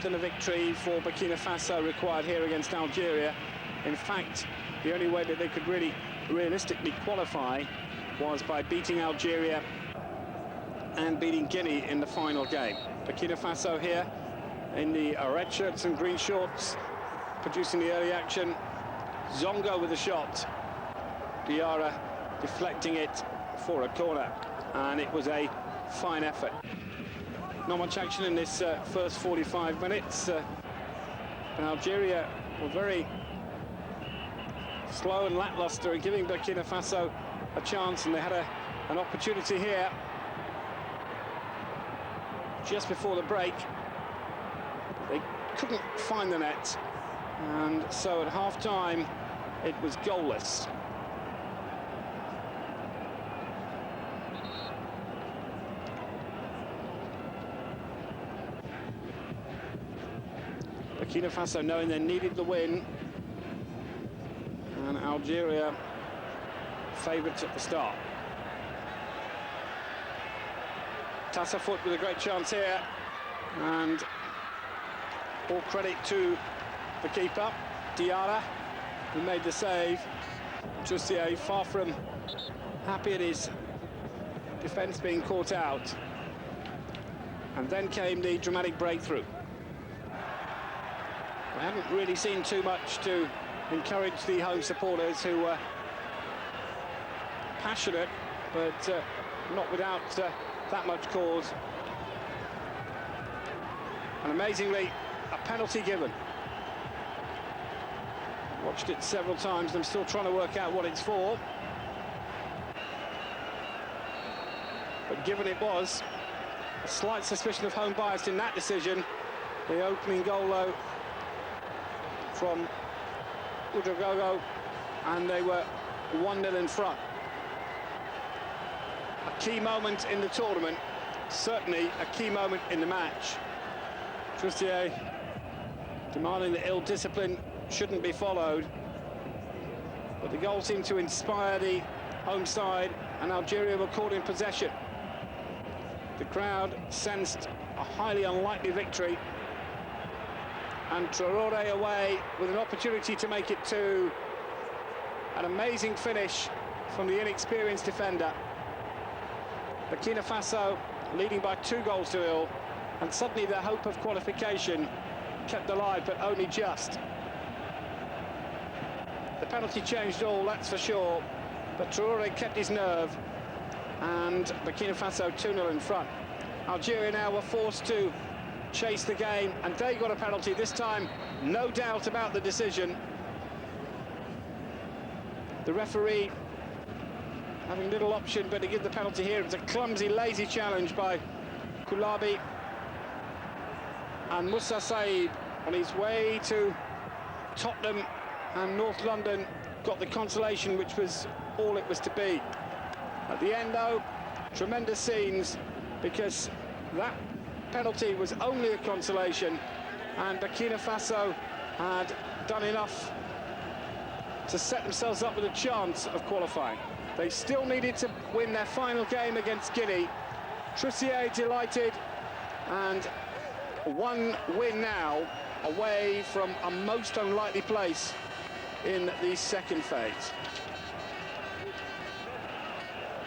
And a victory for Burkina Faso required here against Algeria. In fact, the only way that they could really realistically qualify was by beating Algeria and beating Guinea in the final game. Burkina Faso here in the red shirts and green shorts, producing the early action. Zongo with a shot. Diarra deflecting it for a corner, and it was a fine effort. Not much action in this first 45 minutes. Algeria were very slow and lackluster in giving Burkina Faso a chance, and they had an opportunity here just before the break. They couldn't find the net, and so at half-time it was goalless. Burkina Faso knowing they needed the win, and Algeria favourites at the start. Tassafoot with a great chance here, and all credit to the keeper, Diarra, who made the save. Jussier far from happy at his defence being caught out, and then came the dramatic breakthrough. I haven't really seen too much to encourage the home supporters, who were passionate, but not without that much cause. And amazingly, a penalty given. Watched it several times, and I'm still trying to work out what it's for. But given it was, a slight suspicion of home bias in that decision. The opening goal, though, from Ouedraogo, and they were 1-0 in front. A key moment in the tournament, certainly a key moment in the match. Jussier demanding that ill discipline shouldn't be followed, but the goal seemed to inspire the home side, and Algeria were caught in possession. The crowd sensed a highly unlikely victory, and Traoré away with an opportunity to make it 2. An amazing finish from the inexperienced defender. Burkina Faso leading by 2-0, and suddenly their hope of qualification kept alive, but only just. The penalty changed all, that's for sure, but Traoré kept his nerve, and Burkina Faso 2-0 in front. Algeria now were forced to chase the game, and they got a penalty this time, no doubt about the decision. The referee having little option but to give the penalty here. It was a clumsy, lazy challenge by Koulabi, and Moussa Saïd, on his way to Tottenham and North London, got the consolation which was all it was to be. At the end, though, tremendous scenes, because that penalty was only a consolation, and Burkina Faso had done enough to set themselves up with a chance of qualifying. They still needed to win their final game against Guinea. Jussier delighted, and one win now away from a most unlikely place in the second phase.